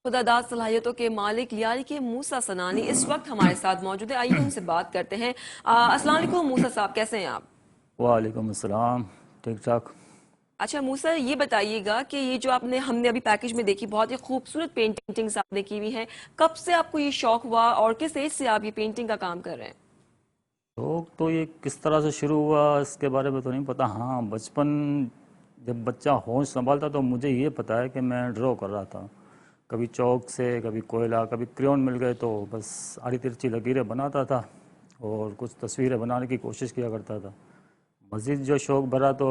خداداد صلاحیتوں کے مالک لیاری کے موسیٰ سنانی اس وقت ہمارے ساتھ موجود ہیں. آئیے ان سے بات کرتے ہیں. السلام علیکم موسیٰ صاحب، کیسے ہیں آپ؟ وعلیکم السلام، ٹھیک ٹھاک. اچھا موسیٰ، یہ بتائیے گا کہ یہ جو ہم نے ابھی پیکیج میں دیکھی بہت ہی خوبصورت پینٹنگز آپ نے کی ہوئی ہیں، کب سے آپ کو یہ شوق ہوا اور کس ایج سے آپ یہ پینٹنگ کا کام کر رہے ہیں؟ شوق تو یہ کس طرح سے شروع ہوا اس کے بارے میں تو نہیں پتا. ہاں، بچپن جب بچہ ہوش سنبھالتا تو مجھے یہ پتا ہے کہ میں ڈرا کر رہا تھا. کبھی چوک سے، کبھی کوئلہ، کبھی کریون مل گئے تو بس آڑی ترچی لکیریں بناتا تھا اور کچھ تصویریں بنانے کی کوشش کیا کرتا تھا. مزید جو شوق بھرا تو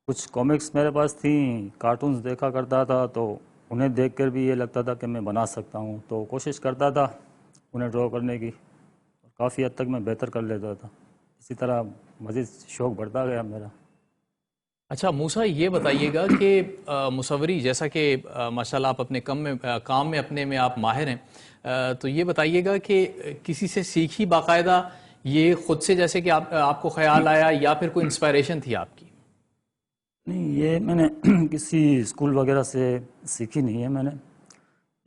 کچھ کامکس میرے پاس تھیں، کارٹونز دیکھا کرتا تھا تو انہیں دیکھ کر بھی یہ لگتا تھا کہ میں بنا سکتا ہوں، تو کوشش کرتا تھا انہیں ڈرا کرنے کی. کافی حد تک میں بہتر کر لیتا تھا. اسی طرح مزید شوق بڑھتا گیا میرا. اچھا موسیٰ، یہ بتائیے گا کہ مصوری جیسا کہ ماشاءاللہ آپ اپنے کام میں اپنے میں آپ ماہر ہیں، تو یہ بتائیے گا کہ کسی سے سیکھی باقاعدہ، یہ خود سے جیسے کہ آپ کو خیال آیا یا پھر کوئی انسپائریشن تھی آپ کی؟ نہیں، یہ میں نے کسی اسکول وغیرہ سے سیکھی نہیں ہے. میں نے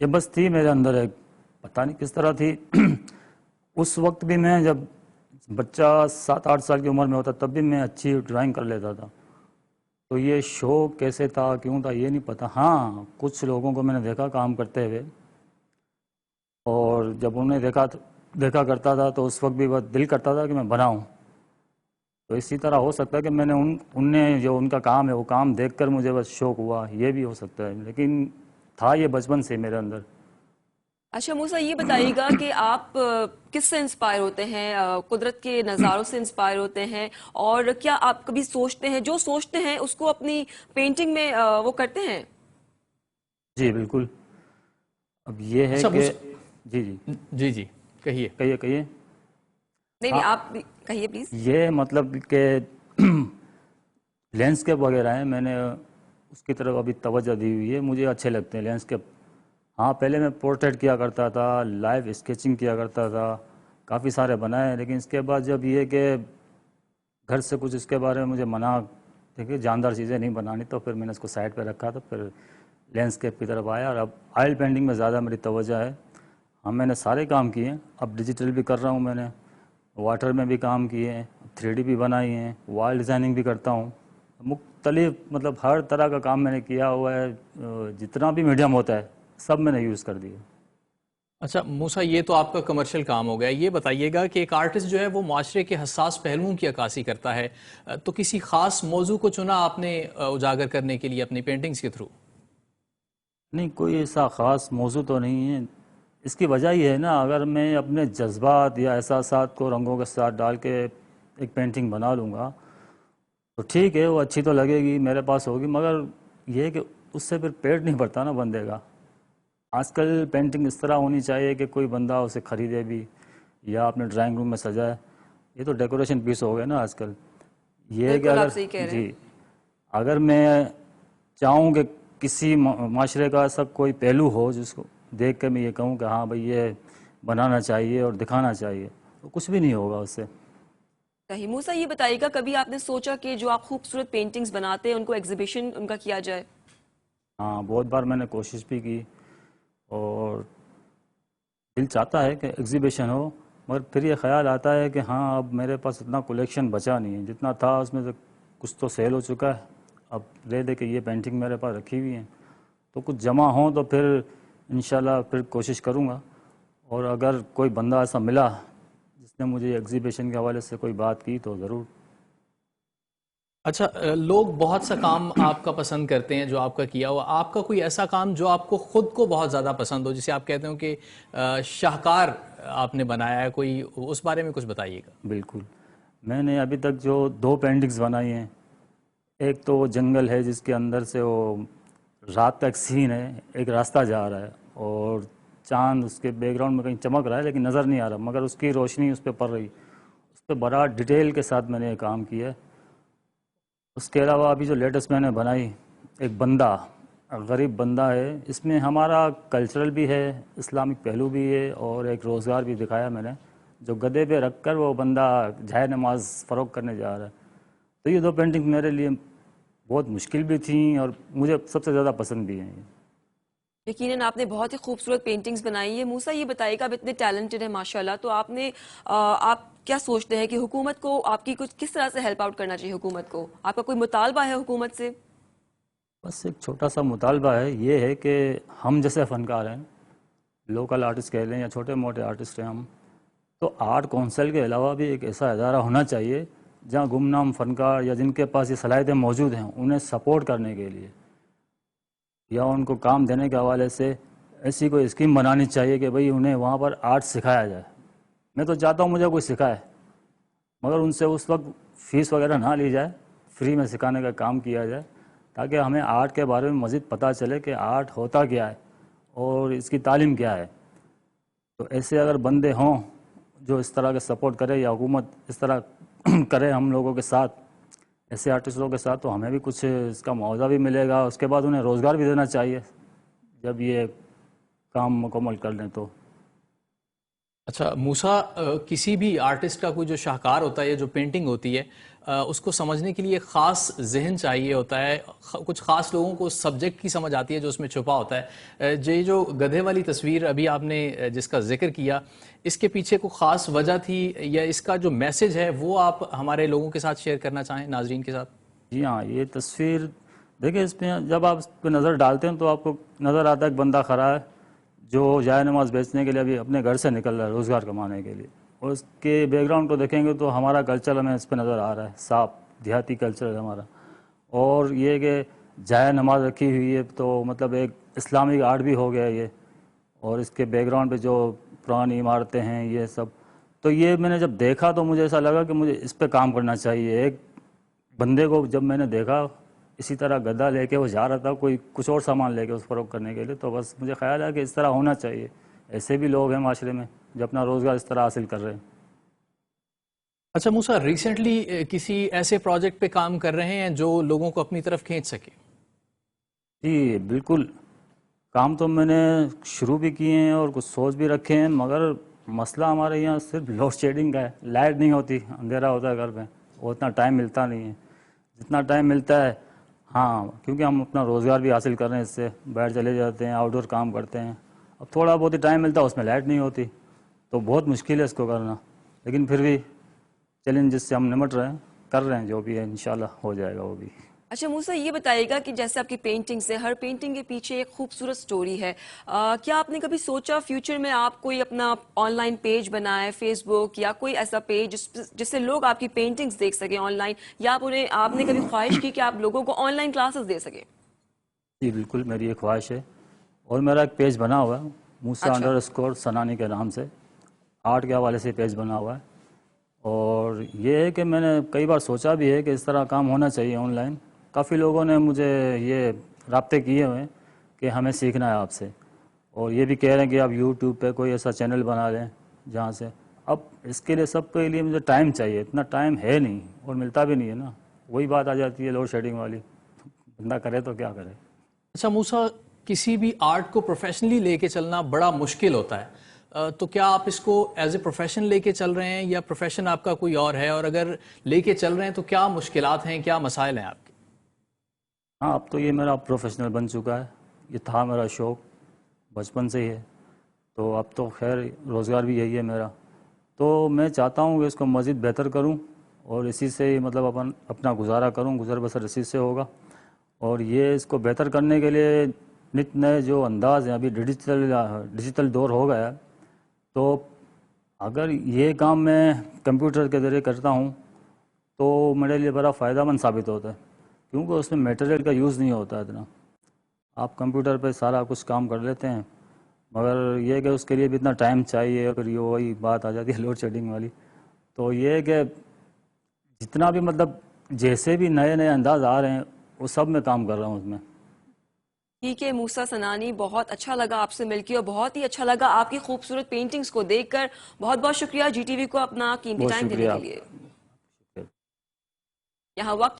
یہ بس تھی میرے اندر ایک، پتہ نہیں کس طرح تھی. اس وقت بھی میں جب بچہ 7-8 سال کی عمر میں ہوتا تب بھی میں اچھی ڈرائنگ کر لیتا تھا. تو یہ شوق کیسے تھا، کیوں تھا، یہ نہیں پتا. ہاں، کچھ لوگوں کو میں نے دیکھا کام کرتے ہوئے، اور جب انہیں دیکھا کرتا تھا تو اس وقت بھی بہت دل کرتا تھا کہ میں بناؤں. تو اسی طرح ہو سکتا ہے کہ میں نے ان نے جو ان کا کام ہے وہ کام دیکھ کر مجھے بس شوق ہوا، یہ بھی ہو سکتا ہے. لیکن تھا یہ بچپن سے میرے اندر. اچھا موسیٰ، یہ بتائیے گا کہ آپ کس سے انسپائر ہوتے ہیں؟ قدرت کے نظاروں سے انسپائر ہوتے ہیں؟ اور کیا آپ کبھی سوچتے ہیں، جو سوچتے ہیں اس کو اپنی پینٹنگ میں وہ کرتے ہیں؟ جی بالکل. اب یہ ہے اچھا کہ جی جی کہیے. کہیے. نہیں ہاں، نہیں، آپ کہیے پلیز. یہ مطلب کہ لینڈسکیپ وغیرہ ہیں، میں نے اس کی طرف ابھی توجہ دی ہوئی ہے. مجھے اچھے لگتے ہیں لینڈسکیپ. ہاں، پہلے میں پورٹریٹ کیا کرتا تھا، لائیو اسکیچنگ کیا کرتا تھا، کافی سارے بنائے. لیکن اس کے بعد جب یہ کہ گھر سے کچھ اس کے بارے میں مجھے منع، دیکھیے جاندار چیزیں نہیں بنانی، تو پھر میں نے اس کو سائڈ پہ رکھا. تو پھر لینڈسکیپ کی طرف آیا اور اب آئل پینٹنگ میں زیادہ میری توجہ ہے. ہاں، میں نے سارے کام کیے ہیں. اب ڈیجیٹل بھی کر رہا ہوں، میں نے واٹر میں بھی کام کیے ہیں، 3D بھی بنائی ہیں، وال ڈیزائننگ بھی کرتا ہوں. مختلف مطلب ہر طرح کا کام میں نے کیا ہوا ہے. جتنا بھی میڈیم ہوتا ہے سب میں نے یوز کر دیا. اچھا موسیٰ، یہ تو آپ کا کمرشل کام ہو گیا. یہ بتائیے گا کہ ایک آرٹسٹ جو ہے وہ معاشرے کے حساس پہلوؤں کی عکاسی کرتا ہے، تو کسی خاص موضوع کو چنا آپ نے اجاگر کرنے کے لیے اپنی پینٹنگز کے تھرو؟ نہیں، کوئی ایسا خاص موضوع تو نہیں ہے. اس کی وجہ یہ ہے نا، اگر میں اپنے جذبات یا احساسات کو رنگوں کے ساتھ ڈال کے ایک پینٹنگ بنا لوں گا تو ٹھیک ہے، وہ اچھی تو لگے گی، میرے پاس ہوگی، مگر یہ ہے کہ اس سے پھر پیٹ نہیں بھرتا نا بندے کا. آج کل پینٹنگ اس طرح ہونی چاہیے کہ کوئی بندہ اسے خریدے بھی یا اپنے ڈرائنگ روم میں سجائے. یہ تو ڈیکوریشن پیس ہو گئے نا آج کل. یہ ہے کہ بالکل اگر آپ صحیح کہہ رہے ہیں. جی، اگر میں چاہوں کہ کسی معاشرے کا ایسا کوئی پہلو ہو جس کو دیکھ کے میں یہ کہوں کہ ہاں بھئی یہ بنانا چاہیے اور دکھانا چاہیے، تو کچھ بھی نہیں ہوگا اس سے. صحیح. موسیٰ، یہ بتائیے گا کبھی آپ نے سوچا کہ جو آپ خوبصورت پینٹنگز بناتے ہیں ان کو ایگزیبیشن ان کا کیا جائے؟ ہاں، بہت بار میں نے کوشش بھی کی اور دل چاہتا ہے کہ ایگزیبیشن ہو، مگر پھر یہ خیال آتا ہے کہ ہاں اب میرے پاس اتنا کلیکشن بچا نہیں ہے. جتنا تھا اس میں سے کچھ تو سیل ہو چکا ہے. اب رہ دے کہ یہ پینٹنگ میرے پاس رکھی ہوئی ہیں، تو کچھ جمع ہوں تو پھر انشاءاللہ پھر کوشش کروں گا. اور اگر کوئی بندہ ایسا ملا جس نے مجھے ایگزیبیشن کے حوالے سے کوئی بات کی تو ضرور. اچھا، لوگ بہت سا کام آپ کا پسند کرتے ہیں جو آپ کا کیا ہوا. آپ کا کوئی ایسا کام جو آپ کو خود کو بہت زیادہ پسند ہو، جسے آپ کہتے ہو کہ شاہکار آپ نے بنایا ہے کوئی، اس بارے میں کچھ بتائیے گا. بالکل. میں نے ابھی تک جو 2 پینٹنگز بنائی ہیں، ایک تو وہ جنگل ہے جس کے اندر سے وہ رات کا ایک سین ہے، ایک راستہ جا رہا ہے اور چاند اس کے بیک گراؤنڈ میں کہیں چمک رہا ہے لیکن نظر نہیں آ رہا، مگر اس کی روشنی اس پہ پڑ رہی. اس پہ بڑا ڈیٹیل کے ساتھ میں نے یہ کام کیا ہے. اس کے علاوہ ابھی جو لیٹسٹ میں نے بنائی، ایک بندہ، غریب بندہ ہے. اس میں ہمارا کلچرل بھی ہے، اسلامک پہلو بھی ہے اور ایک روزگار بھی دکھایا میں نے، جو گدھے پہ رکھ کر وہ بندہ جائے نماز فروغ کرنے جا رہا ہے. تو یہ 2 پینٹنگ میرے لیے بہت مشکل بھی تھیں اور مجھے سب سے زیادہ پسند بھی ہیں. یقیناً آپ نے بہت ہی خوبصورت پینٹنگز بنائی ہے. موسیٰ یہ بتائیے کہ آپ اتنے ٹیلنٹڈ ہیں ماشاءاللہ، تو آپ کیا سوچتے ہیں کہ حکومت کو آپ کی کچھ کس طرح سے ہیلپ آؤٹ کرنا چاہیے؟ حکومت کو آپ کا کوئی مطالبہ ہے حکومت سے؟ بس ایک چھوٹا سا مطالبہ ہے، یہ ہے کہ ہم جیسے فنکار ہیں، لوکل آرٹسٹ کہہ لیں یا چھوٹے موٹے آرٹسٹ ہیں ہم، تو آرٹ کونسل کے علاوہ بھی ایک ایسا ادارہ ہونا چاہیے جہاں گمنام فنکار یا جن کے پاس یہ صلاحیتیں موجود ہیں انہیں سپورٹ کرنے کے لیے یا ان کو کام دینے کے حوالے سے ایسی کوئی اسکیم بنانی چاہیے کہ بھئی انہیں وہاں پر آرٹ سکھایا جائے. میں تو چاہتا ہوں مجھے کوئی سکھائے، مگر ان سے اس وقت فیس وغیرہ نہ لی جائے، فری میں سکھانے کا کام کیا جائے تاکہ ہمیں آرٹ کے بارے میں مزید پتہ چلے کہ آرٹ ہوتا کیا ہے اور اس کی تعلیم کیا ہے. تو ایسے اگر بندے ہوں جو اس طرح کے سپورٹ کرے یا حکومت اس طرح کرے ہم لوگوں کے ساتھ، ایسے آرٹسٹوں کے ساتھ، تو ہمیں بھی کچھ اس کا معاوضہ بھی ملے گا. اس کے بعد انہیں روزگار بھی دینا چاہیے جب یہ کام مکمل کر لیں تو. اچھا موسیٰ، کسی بھی آرٹسٹ کا کوئی جو شاہکار ہوتا ہے یا جو پینٹنگ ہوتی ہے اس کو سمجھنے کے لیے خاص ذہن چاہیے ہوتا ہے. کچھ خاص لوگوں کو سبجیکٹ کی سمجھ آتی ہے جو اس میں چھپا ہوتا ہے. یہ جو گدھے والی تصویر ابھی آپ نے جس کا ذکر کیا، اس کے پیچھے کوئی خاص وجہ تھی یا اس کا جو میسج ہے وہ آپ ہمارے لوگوں کے ساتھ شیئر کرنا چاہیں، ناظرین کے ساتھ؟ جی ہاں، یہ تصویر دیکھیں، اس میں جب آپ اس پہ نظر ڈالتے ہیں تو آپ کو نظر آتا ہے ایک بندہ کھڑا ہے جو جائے نماز بیچنے کے لیے ابھی اپنے گھر سے نکل رہا ہے روزگار کمانے کے لیے، اور اس کے بیک گراؤنڈ کو دیکھیں گے تو ہمارا کلچر ہمیں اس پہ نظر آ رہا ہے، صاف دیہاتی کلچر ہے ہمارا. اور یہ کہ جائے نماز رکھی ہوئی ہے تو مطلب ایک اسلامک آرٹ بھی ہو گیا یہ. اور اس کے بیک گراؤنڈ پہ جو پرانی عمارتیں ہیں یہ سب، تو یہ میں نے جب دیکھا تو مجھے ایسا لگا کہ مجھے اس پہ کام کرنا چاہیے. ایک بندے کو جب میں نے دیکھا اسی طرح گدا لے کے وہ جا رہا تھا کوئی کچھ اور سامان لے کے اس فروخت کرنے کے لیے، تو بس مجھے خیال ہے کہ اس طرح ہونا چاہیے. ایسے بھی لوگ ہیں معاشرے میں جو اپنا روزگار اس طرح حاصل کر رہے ہیں. اچھا موسیٰ، ریسنٹلی کسی ایسے پروجیکٹ پہ کام کر رہے ہیں جو لوگوں کو اپنی طرف کھینچ سکے؟ جی بالکل، کام تو میں نے شروع بھی کیے ہیں اور کچھ سوچ بھی رکھے ہیں، مگر مسئلہ ہمارے یہاں صرف لوڈ شیڈنگ کا ہے. لائٹ نہیں ہوتی، اندھیرا ہوتا ہے گھر میں، اور اتنا ٹائم ملتا نہیں ہے. جتنا ٹائم ملتا ہے، ہاں کیونکہ ہم اپنا روزگار بھی حاصل کر رہے ہیں، اس سے باہر چلے جاتے ہیں، آؤٹ ڈور کام کرتے ہیں. اب تھوڑا بہت ہی ٹائم ملتا ہے، اس میں لائٹ نہیں ہوتی تو بہت مشکل ہے اس کو کرنا. لیکن پھر بھی چیلنج جس سے ہم نمٹ رہے ہیں، کر رہے ہیں، جو بھی ہے انشاءاللہ ہو جائے گا وہ بھی. اچھا موسیٰ یہ بتائیے گا کہ جیسے آپ کی پینٹنگز ہے، ہر پینٹنگ کے پیچھے ایک خوبصورت سٹوری ہے. کیا آپ نے کبھی سوچا فیوچر میں آپ کوئی اپنا آن لائن پیج بنائے، فیس بک یا کوئی ایسا پیج جس سے لوگ آپ کی پینٹنگز دیکھ سکیں آن لائن، یا آپ نے کبھی خواہش کی کہ آپ لوگوں کو آن لائن کلاسز دے سکیں؟ جی بالکل، میری یہ خواہش ہے، اور میرا ایک پیج بنا ہوا ہے موسیٰ اچھا. _سنانی کے نام سے، آرٹ کے حوالے سے پیج بنا ہوا ہے. اور یہ ہے کہ میں نے کئی بار سوچا بھی ہے کہ اس طرح کام ہونا چاہیے آن لائن. کافی لوگوں نے مجھے یہ رابطے کیے ہوئے ہیں کہ ہمیں سیکھنا ہے آپ سے، اور یہ بھی کہہ رہے ہیں کہ آپ یوٹیوب پہ کوئی ایسا چینل بنا لیں جہاں سے. اب اس کے لیے سب کے لیے مجھے ٹائم چاہیے، اتنا ٹائم ہے نہیں اور ملتا بھی نہیں ہے نا. وہی بات آ جاتی ہے لوڈ شیڈنگ والی، بندہ کرے تو کیا کرے. اچھا موسیٰ، کسی بھی آرٹ کو پروفیشنلی لے کے چلنا بڑا مشکل ہوتا ہے، تو کیا آپ اس کو ایز اے پروفیشن لے کے چل رہے ہیں یا پروفیشن آپ کا کوئی اور ہے؟ اور اگر لے کے چل رہے ہیں تو کیا مشکلات ہیں، کیا مسائل ہیں آپ کے؟ ہاں، اب تو یہ میرا پروفیشنل بن چکا ہے. یہ تھا میرا شوق بچپن سے ہی ہے، تو اب تو خیر روزگار بھی یہی ہے میرا. تو میں چاہتا ہوں کہ اس کو مزید بہتر کروں اور اسی سے ہی مطلب اپنا گزارا کروں، گزر بسر اسی سے ہوگا. اور یہ اس کو بہتر کرنے کے لیے نت نئے جو انداز ہیں، ابھی ڈیجیٹل دور ہو گیا ہے، تو اگر یہ کام میں کمپیوٹر کے ذریعے کرتا ہوں تو میرے لیے بڑا فائدہ مند ثابت ہوتا ہے، کیونکہ اس میں میٹیریل کا یوز نہیں ہوتا اتنا. آپ کمپیوٹر پہ سارا کچھ کام کر لیتے ہیں، مگر یہ کہ اس کے لیے بھی اتنا ٹائم چاہیے. اگر یہ وہی بات آ جاتی ہے لوڈ شیڈنگ والی، تو یہ کہ جتنا بھی مطلب جیسے بھی نئے نئے انداز آ رہے ہیں وہ سب میں کام کر رہا ہوں اس میں. ٹھیک ہے موسیٰ سنانی، بہت اچھا لگا آپ سے مل کے، اور بہت ہی اچھا لگا آپ کی خوبصورت پینٹنگز کو دیکھ کر. بہت بہت شکریہ جی ٹی وی کو اپنا قیمتی بہت ٹائم دینے شکریہ کے آپ لیے. کا. یہاں وقت